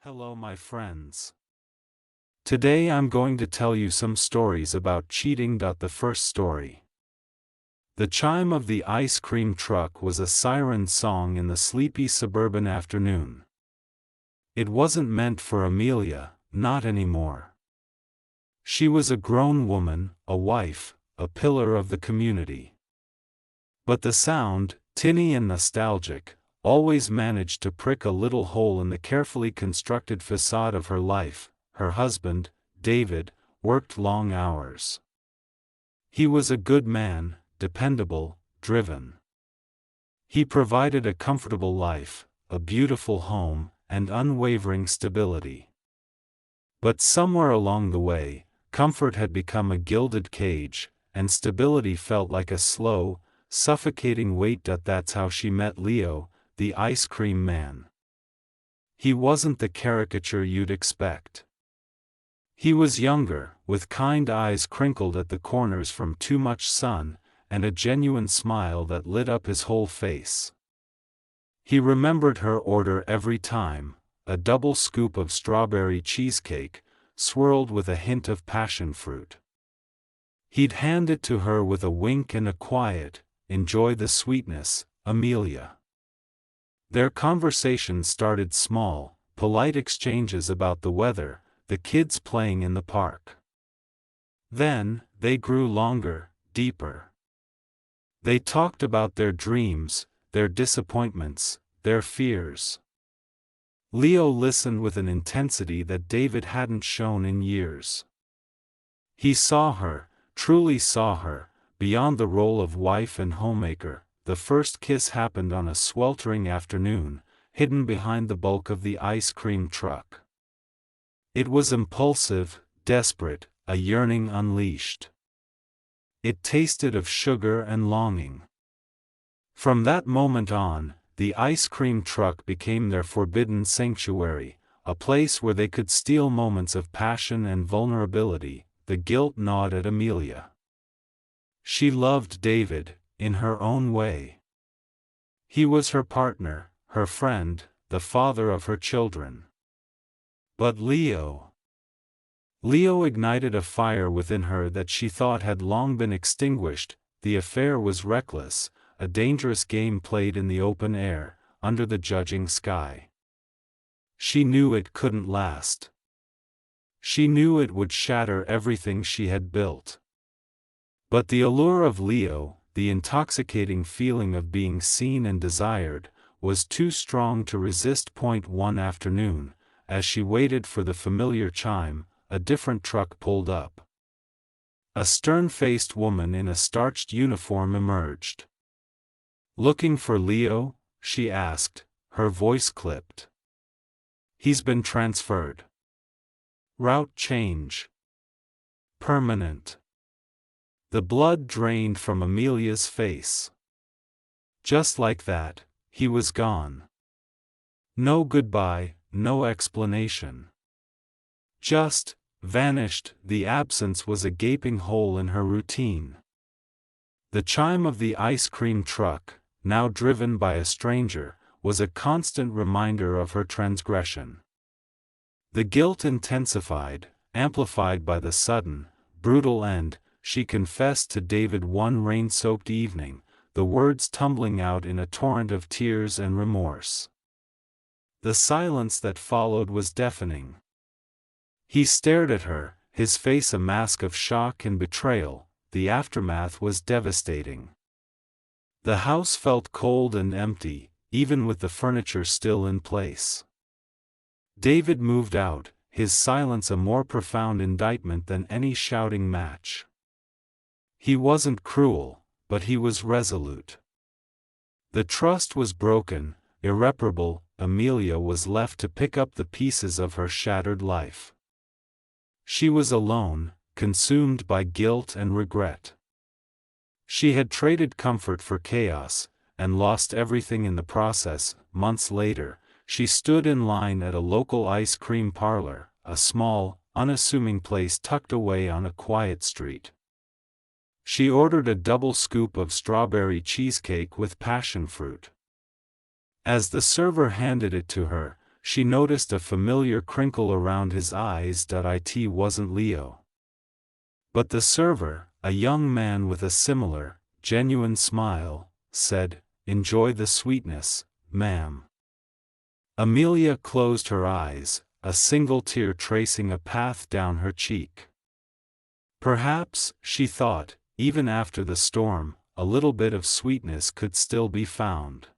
Hello, my friends. Today I'm going to tell you some stories about cheating. The first story. The chime of the ice cream truck was a siren song in the sleepy suburban afternoon. It wasn't meant for Amelia, not anymore. She was a grown woman, a wife, a pillar of the community. But the sound, tinny and nostalgic, always managed to prick a little hole in the carefully constructed facade of her life. Her husband, David, worked long hours. He was a good man, dependable, driven. He provided a comfortable life, a beautiful home, and unwavering stability. But somewhere along the way, comfort had become a gilded cage, and stability felt like a slow, suffocating weight. That's how she met Leo, the ice cream man. He wasn't the caricature you'd expect. He was younger, with kind eyes crinkled at the corners from too much sun, and a genuine smile that lit up his whole face. He remembered her order every time, a double scoop of strawberry cheesecake, swirled with a hint of passion fruit. He'd hand it to her with a wink and a quiet, "Enjoy the sweetness, Amelia." Their conversation started small, polite exchanges about the weather, the kids playing in the park. Then, they grew longer, deeper. They talked about their dreams, their disappointments, their fears. Leo listened with an intensity that David hadn't shown in years. He saw her, truly saw her, beyond the role of wife and homemaker. The first kiss happened on a sweltering afternoon, hidden behind the bulk of the ice cream truck. It was impulsive, desperate, a yearning unleashed. It tasted of sugar and longing. From that moment on, the ice cream truck became their forbidden sanctuary, a place where they could steal moments of passion and vulnerability. The guilt gnawed at Amelia. She loved David, in her own way. He was her partner, her friend, the father of her children. But Leo ignited a fire within her that she thought had long been extinguished. The affair was reckless, a dangerous game played in the open air, under the judging sky. She knew it couldn't last. She knew it would shatter everything she had built. But the allure of Leo, the intoxicating feeling of being seen and desired, was too strong to resist. One afternoon, as she waited for the familiar chime, a different truck pulled up. A stern-faced woman in a starched uniform emerged. "Looking for Leo?" she asked, her voice clipped. "He's been transferred. Route change. Permanent." The blood drained from Amelia's face. Just like that, he was gone. No goodbye, no explanation. Just vanished. The absence was a gaping hole in her routine. The chime of the ice cream truck, now driven by a stranger, was a constant reminder of her transgression. The guilt intensified, amplified by the sudden, brutal end. She confessed to David one rain-soaked evening, the words tumbling out in a torrent of tears and remorse. The silence that followed was deafening. He stared at her, his face a mask of shock and betrayal. The aftermath was devastating. The house felt cold and empty, even with the furniture still in place. David moved out, his silence a more profound indictment than any shouting match. He wasn't cruel, but he was resolute. The trust was broken, irreparable. Amelia was left to pick up the pieces of her shattered life. She was alone, consumed by guilt and regret. She had traded comfort for chaos, and lost everything in the process. Months later, she stood in line at a local ice cream parlor, a small, unassuming place tucked away on a quiet street. She ordered a double scoop of strawberry cheesecake with passion fruit. As the server handed it to her, she noticed a familiar crinkle around his eyes. It wasn't Leo, but the server, a young man with a similar, genuine smile, said, "Enjoy the sweetness, ma'am." Amelia closed her eyes, a single tear tracing a path down her cheek. Perhaps, she thought, even after the storm, a little bit of sweetness could still be found.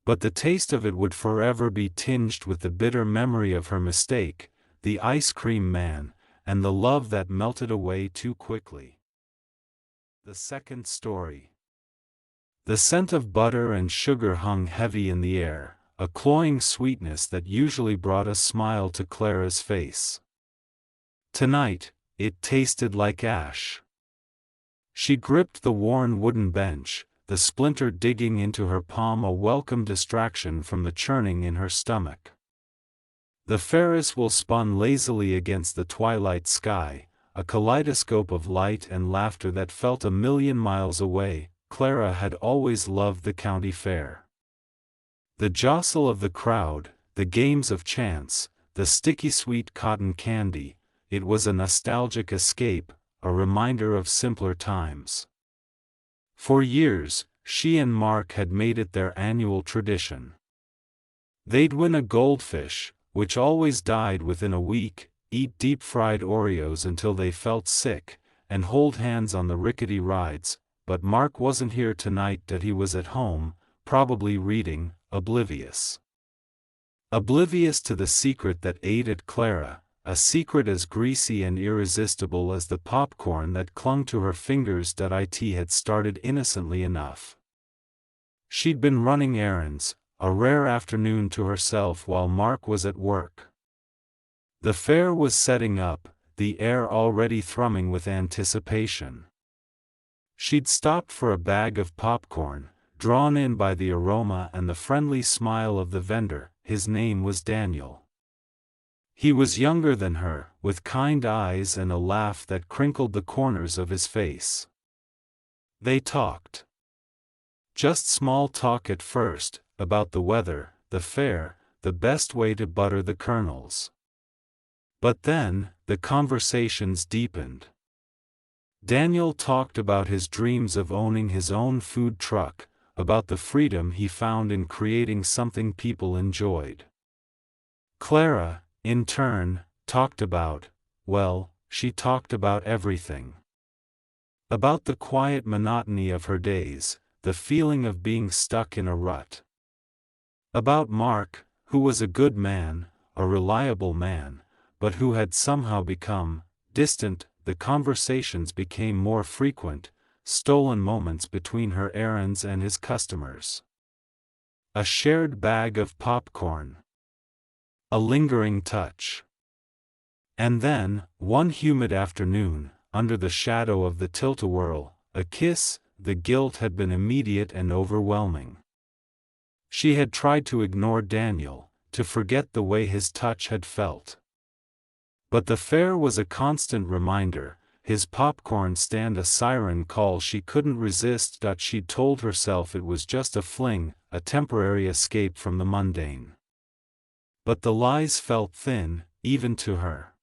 But the taste of it would forever be tinged with the bitter memory of her mistake, the ice cream man, and the love that melted away too quickly. The second story. The scent of butter and sugar hung heavy in the air, a cloying sweetness that usually brought a smile to Clara's face. Tonight, it tasted like ash. She gripped the worn wooden bench, the splinter digging into her palm a welcome distraction from the churning in her stomach. The Ferris wheel spun lazily against the twilight sky, a kaleidoscope of light and laughter that felt a million miles away. Clara had always loved the county fair. The jostle of the crowd, the games of chance, the sticky sweet cotton candy, it was a nostalgic escape, a reminder of simpler times. For years, she and Mark had made it their annual tradition. They'd win a goldfish, which always died within a week, eat deep-fried Oreos until they felt sick, and hold hands on the rickety rides, but Mark wasn't here tonight. He was at home, probably reading, oblivious. Oblivious to the secret that ate at Clara, a secret as greasy and irresistible as the popcorn that clung to her fingers. It had started innocently enough. She'd been running errands, a rare afternoon to herself while Mark was at work. The fair was setting up, the air already thrumming with anticipation. She'd stopped for a bag of popcorn, drawn in by the aroma and the friendly smile of the vendor. His name was Daniel. He was younger than her, with kind eyes and a laugh that crinkled the corners of his face. They talked. Just small talk at first, about the weather, the fair, the best way to butter the kernels. But then, the conversations deepened. Daniel talked about his dreams of owning his own food truck, about the freedom he found in creating something people enjoyed. Clara, in turn, talked about, well, she talked about everything. About the quiet monotony of her days, the feeling of being stuck in a rut. About Mark, who was a good man, a reliable man, but who had somehow become distant. The conversations became more frequent, stolen moments between her errands and his customers. A shared bag of popcorn. A lingering touch. And then, one humid afternoon, under the shadow of the tilt-a-whirl, a kiss. The guilt had been immediate and overwhelming. She had tried to ignore Daniel, to forget the way his touch had felt. But the fair was a constant reminder, his popcorn stand a siren call she couldn't resist. She'd told herself it was just a fling, a temporary escape from the mundane. But the lies felt thin, even to her.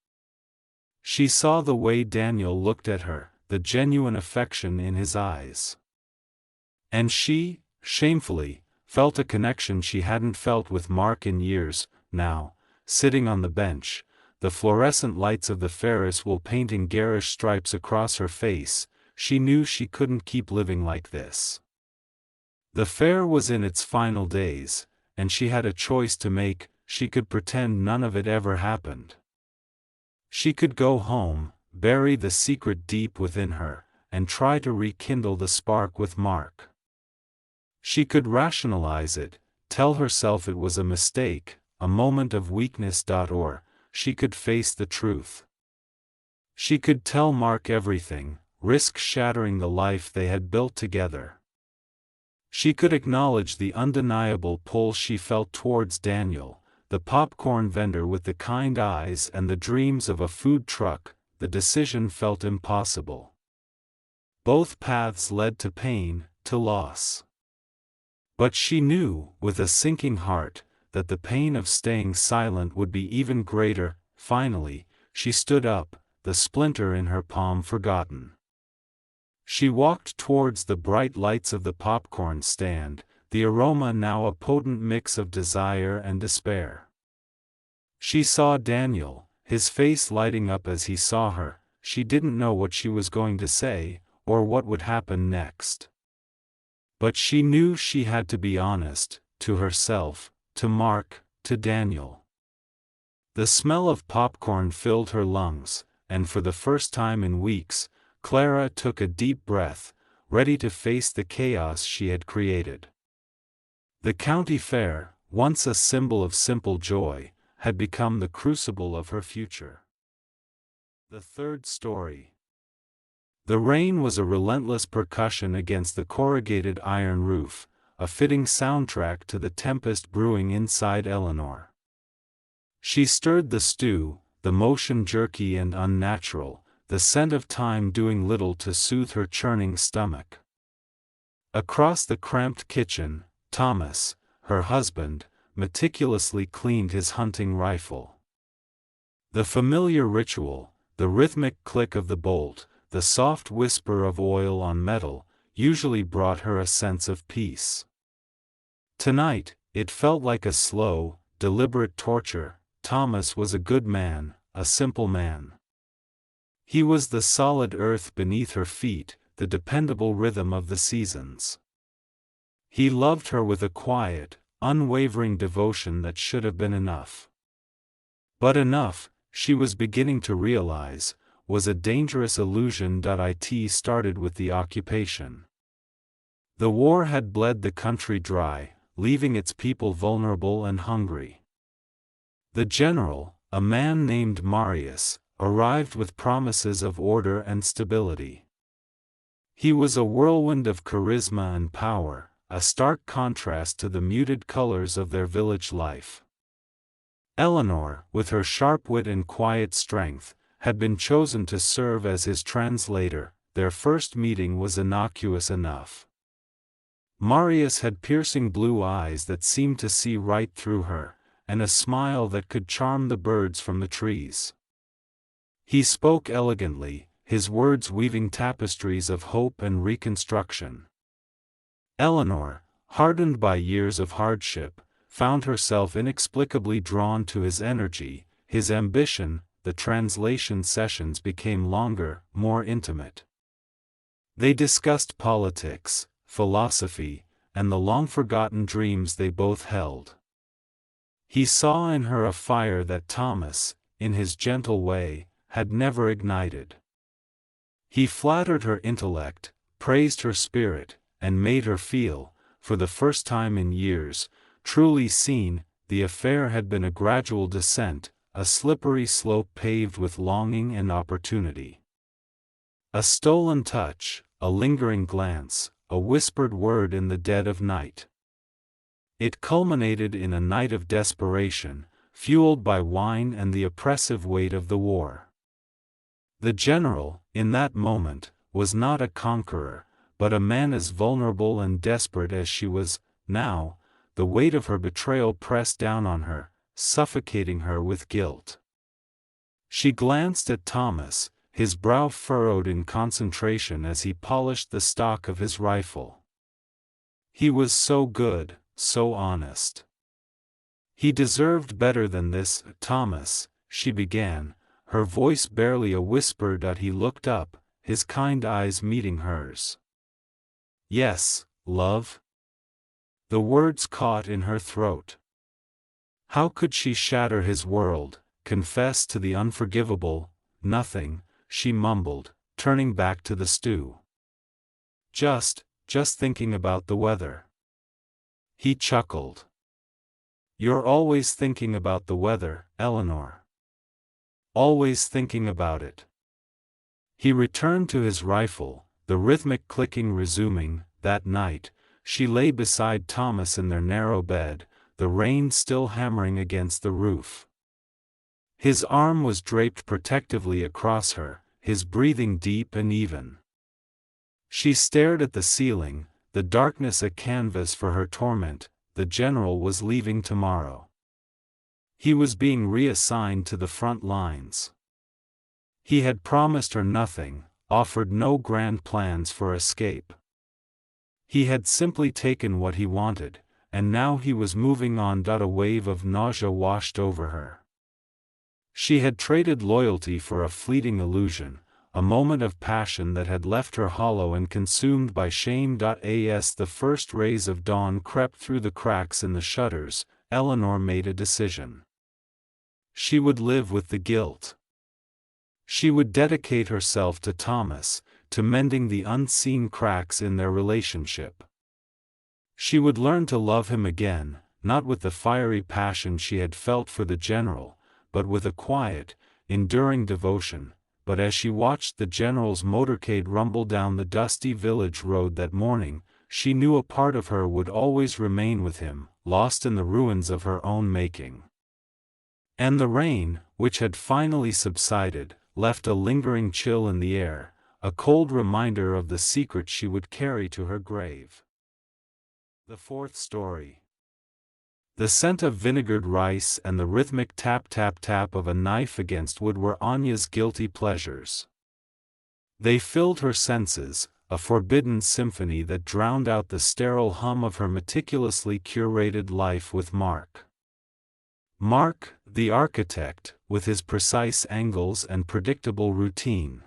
She saw the way Daniel looked at her, the genuine affection in his eyes. And she, shamefully, felt a connection she hadn't felt with Mark in years. Now, sitting on the bench, the fluorescent lights of the Ferris wheel painting garish stripes across her face, she knew she couldn't keep living like this. The fair was in its final days, and she had a choice to make. She could pretend none of it ever happened. She could go home, bury the secret deep within her, and try to rekindle the spark with Mark. She could rationalize it, tell herself it was a mistake, a moment of weakness. Or she could face the truth. She could tell Mark everything, risk shattering the life they had built together. She could acknowledge the undeniable pull she felt towards Daniel, the popcorn vendor with the kind eyes and the dreams of a food truck. The decision felt impossible. Both paths led to pain, to loss. But she knew, with a sinking heart, that the pain of staying silent would be even greater. Finally, she stood up, the splinter in her palm forgotten. She walked towards the bright lights of the popcorn stand, the aroma now a potent mix of desire and despair. She saw Daniel, his face lighting up as he saw her. She didn't know what she was going to say, or what would happen next. But she knew she had to be honest, to herself, to Mark, to Daniel. The smell of popcorn filled her lungs, and for the first time in weeks, Clara took a deep breath, ready to face the chaos she had created. The county fair, once a symbol of simple joy, had become the crucible of her future. The third story. The rain was a relentless percussion against the corrugated iron roof, a fitting soundtrack to the tempest brewing inside Eleanor. She stirred the stew, the motion jerky and unnatural, the scent of thyme doing little to soothe her churning stomach. Across the cramped kitchen, Thomas, her husband, meticulously cleaned his hunting rifle. The familiar ritual, the rhythmic click of the bolt, the soft whisper of oil on metal, usually brought her a sense of peace. Tonight, it felt like a slow, deliberate torture. Thomas was a good man, a simple man. He was the solid earth beneath her feet, the dependable rhythm of the seasons. He loved her with a quiet, unwavering devotion that should have been enough. But enough, she was beginning to realize, was a dangerous illusion. It started with the occupation. The war had bled the country dry, leaving its people vulnerable and hungry. The general, a man named Marius, arrived with promises of order and stability. He was a whirlwind of charisma and power, a stark contrast to the muted colors of their village life. Eleanor, with her sharp wit and quiet strength, had been chosen to serve as his translator. Their first meeting was innocuous enough. Marius had piercing blue eyes that seemed to see right through her, and a smile that could charm the birds from the trees. He spoke elegantly, his words weaving tapestries of hope and reconstruction. Eleanor, hardened by years of hardship, found herself inexplicably drawn to his energy, his ambition. The translation sessions became longer, more intimate. They discussed politics, philosophy, and the long-forgotten dreams they both held. He saw in her a fire that Thomas, in his gentle way, had never ignited. He flattered her intellect, praised her spirit, and made her feel, for the first time in years, truly seen. The affair had been a gradual descent, a slippery slope paved with longing and opportunity. A stolen touch, a lingering glance, a whispered word in the dead of night. It culminated in a night of desperation, fueled by wine and the oppressive weight of the war. The general, in that moment, was not a conqueror, but a man as vulnerable and desperate as she was. Now, the weight of her betrayal pressed down on her, suffocating her with guilt. She glanced at Thomas, his brow furrowed in concentration as he polished the stock of his rifle. He was so good, so honest. He deserved better than this. Thomas, she began, her voice barely a whisper. He looked up, his kind eyes meeting hers. Yes, love? The words caught in her throat. How could she shatter his world, confess to the unforgivable? Nothing, she mumbled, turning back to the stew. Just thinking about the weather. He chuckled. You're always thinking about the weather, Eleanor. Always thinking about it. He returned to his rifle, the rhythmic clicking resuming. That night, she lay beside Thomas in their narrow bed, the rain still hammering against the roof. His arm was draped protectively across her, his breathing deep and even. She stared at the ceiling, the darkness a canvas for her torment. the general was leaving tomorrow. He was being reassigned to the front lines. He had promised her nothing, offered no grand plans for escape. He had simply taken what he wanted, and now he was moving on. A wave of nausea washed over her. She had traded loyalty for a fleeting illusion, a moment of passion that had left her hollow and consumed by shame. As the first rays of dawn crept through the cracks in the shutters, Eleanor made a decision. She would live with the guilt. She would dedicate herself to Thomas, to mending the unseen cracks in their relationship. She would learn to love him again, not with the fiery passion she had felt for the general, but with a quiet, enduring devotion. But as she watched the general's motorcade rumble down the dusty village road that morning, she knew a part of her would always remain with him, lost in the ruins of her own making. And the rain, which had finally subsided, left a lingering chill in the air, a cold reminder of the secret she would carry to her grave. The fourth story. The scent of vinegared rice and the rhythmic tap-tap-tap of a knife against wood were Anya's guilty pleasures. They filled her senses, a forbidden symphony that drowned out the sterile hum of her meticulously curated life with Mark. Mark, the architect, with his precise angles and predictable routine.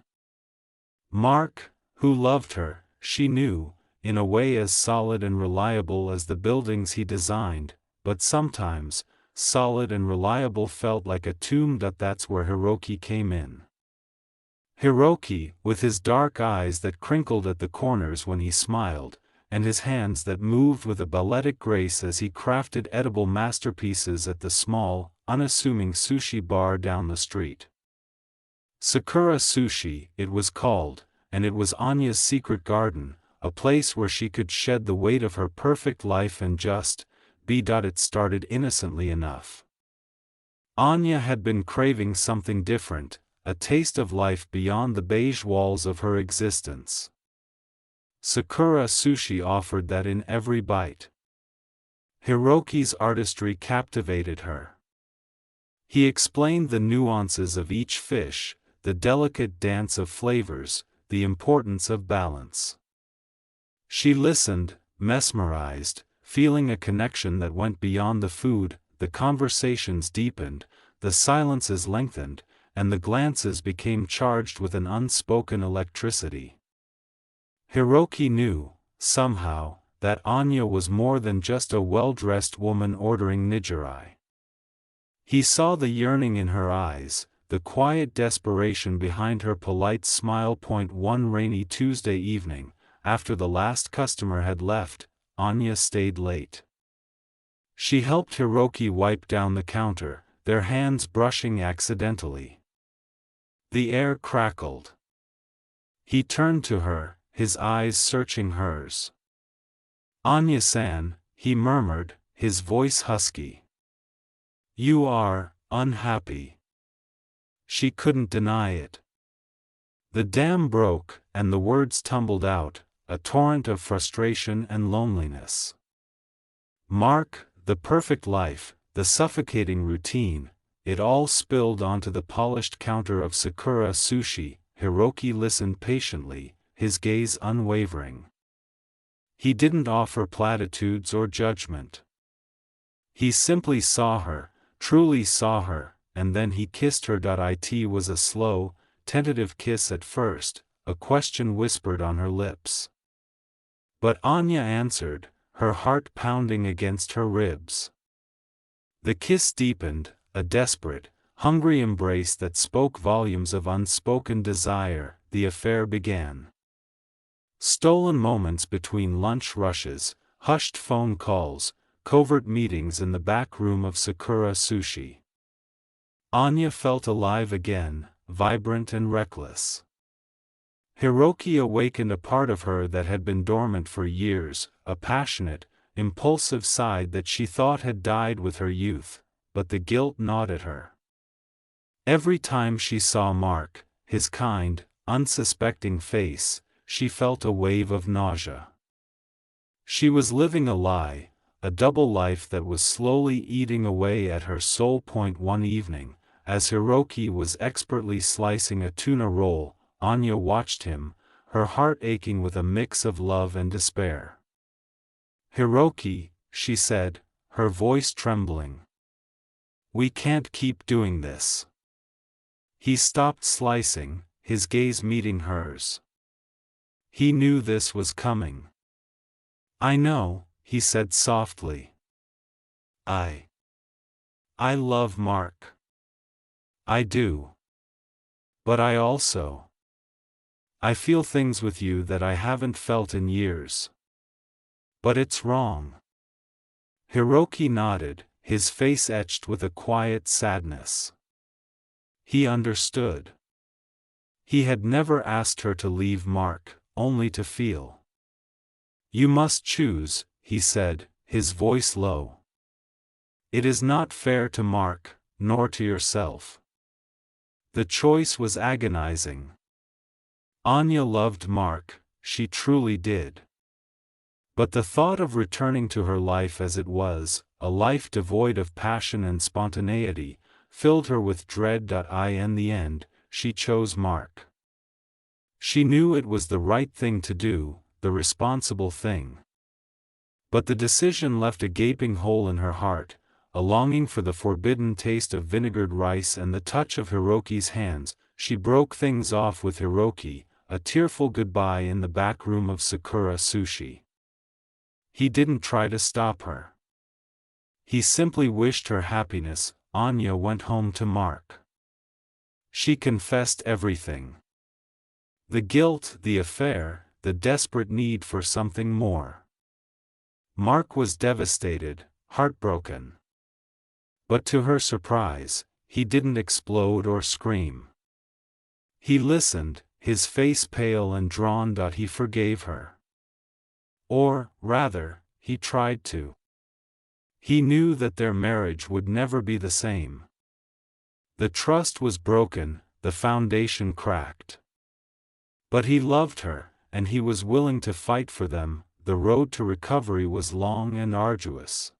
Mark, who loved her, she knew, in a way as solid and reliable as the buildings he designed, but sometimes, solid and reliable felt like a tomb. That's where Hiroki came in. Hiroki, with his dark eyes that crinkled at the corners when he smiled, and his hands that moved with a balletic grace as he crafted edible masterpieces at the small, unassuming sushi bar down the street. Sakura Sushi, it was called, and it was Anya's secret garden, a place where she could shed the weight of her perfect life and just be. It started innocently enough. Anya had been craving something different, a taste of life beyond the beige walls of her existence. Sakura Sushi offered that in every bite. Hiroki's artistry captivated her. He explained the nuances of each fish, the delicate dance of flavors, the importance of balance. She listened, mesmerized, feeling a connection that went beyond the food. The conversations deepened, the silences lengthened, and the glances became charged with an unspoken electricity. Hiroki knew, somehow, that Anya was more than just a well-dressed woman ordering nigiri. He saw the yearning in her eyes, the quiet desperation behind her polite smile. One rainy Tuesday evening, after the last customer had left, Anya stayed late. She helped Hiroki wipe down the counter, their hands brushing accidentally. The air crackled. He turned to her, his eyes searching hers. "Anya-san," he murmured, his voice husky. "You are unhappy." She couldn't deny it. The dam broke, and the words tumbled out, a torrent of frustration and loneliness. Mark, the perfect life, the suffocating routine, it all spilled onto the polished counter of Sakura Sushi. Hiroki listened patiently, his gaze unwavering. He didn't offer platitudes or judgment. He simply saw her, truly saw her, and then he kissed her. It was a slow, tentative kiss at first, a question whispered on her lips. But Anya answered, her heart pounding against her ribs. The kiss deepened, a desperate, hungry embrace that spoke volumes of unspoken desire. The affair began. Stolen moments between lunch rushes, hushed phone calls, covert meetings in the back room of Sakura Sushi. Anya felt alive again, vibrant and reckless. Hiroki awakened a part of her that had been dormant for years, a passionate, impulsive side that she thought had died with her youth, but the guilt gnawed at her. Every time she saw Mark, his kind, unsuspecting face, she felt a wave of nausea. She was living a lie, a double life that was slowly eating away at her soul. One evening, as Hiroki was expertly slicing a tuna roll, Anya watched him, her heart aching with a mix of love and despair. "Hiroki," she said, her voice trembling. "We can't keep doing this." He stopped slicing, his gaze meeting hers. He knew this was coming. "I know," he said softly. I love Mark. I do. But I feel things with you that I haven't felt in years. But it's wrong." Hiroki nodded, his face etched with a quiet sadness. He understood. He had never asked her to leave Mark, only to feel. "You must choose," he said, his voice low. "It is not fair to Mark, nor to yourself." The choice was agonizing. Anya loved Mark, she truly did. But the thought of returning to her life as it was, a life devoid of passion and spontaneity, filled her with dread. In the end, she chose Mark. She knew it was the right thing to do, the responsible thing. But the decision left a gaping hole in her heart, a longing for the forbidden taste of vinegared rice and the touch of Hiroki's hands. She broke things off with Hiroki, a tearful goodbye in the back room of Sakura Sushi. He didn't try to stop her. He simply wished her happiness. Anya went home to Mark. She confessed everything. The guilt, the affair, the desperate need for something more. Mark was devastated, heartbroken. But to her surprise, he didn't explode or scream. He listened, his face pale and drawn. He forgave her. Or, rather, he tried to. He knew that their marriage would never be the same. The trust was broken, the foundation cracked. But he loved her, and he was willing to fight for them. The road to recovery was long and arduous.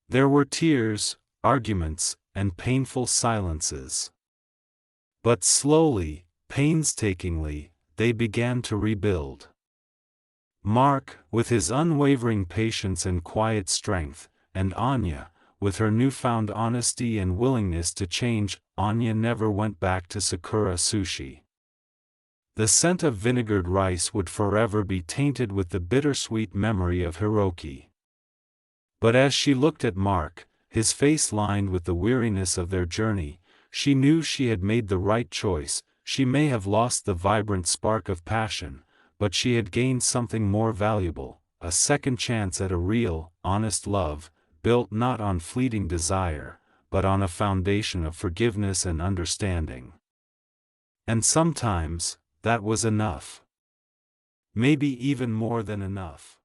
There were tears, arguments, and painful silences. But slowly, painstakingly, they began to rebuild. Mark, with his unwavering patience and quiet strength, and Anya, with her newfound honesty and willingness to change. Anya never went back to Sakura Sushi. The scent of vinegared rice would forever be tainted with the bittersweet memory of Hiroki. But as she looked at Mark, his face lined with the weariness of their journey, she knew she had made the right choice. She may have lost the vibrant spark of passion, but she had gained something more valuable, a second chance at a real, honest love, built not on fleeting desire, but on a foundation of forgiveness and understanding. And sometimes, that was enough. Maybe even more than enough.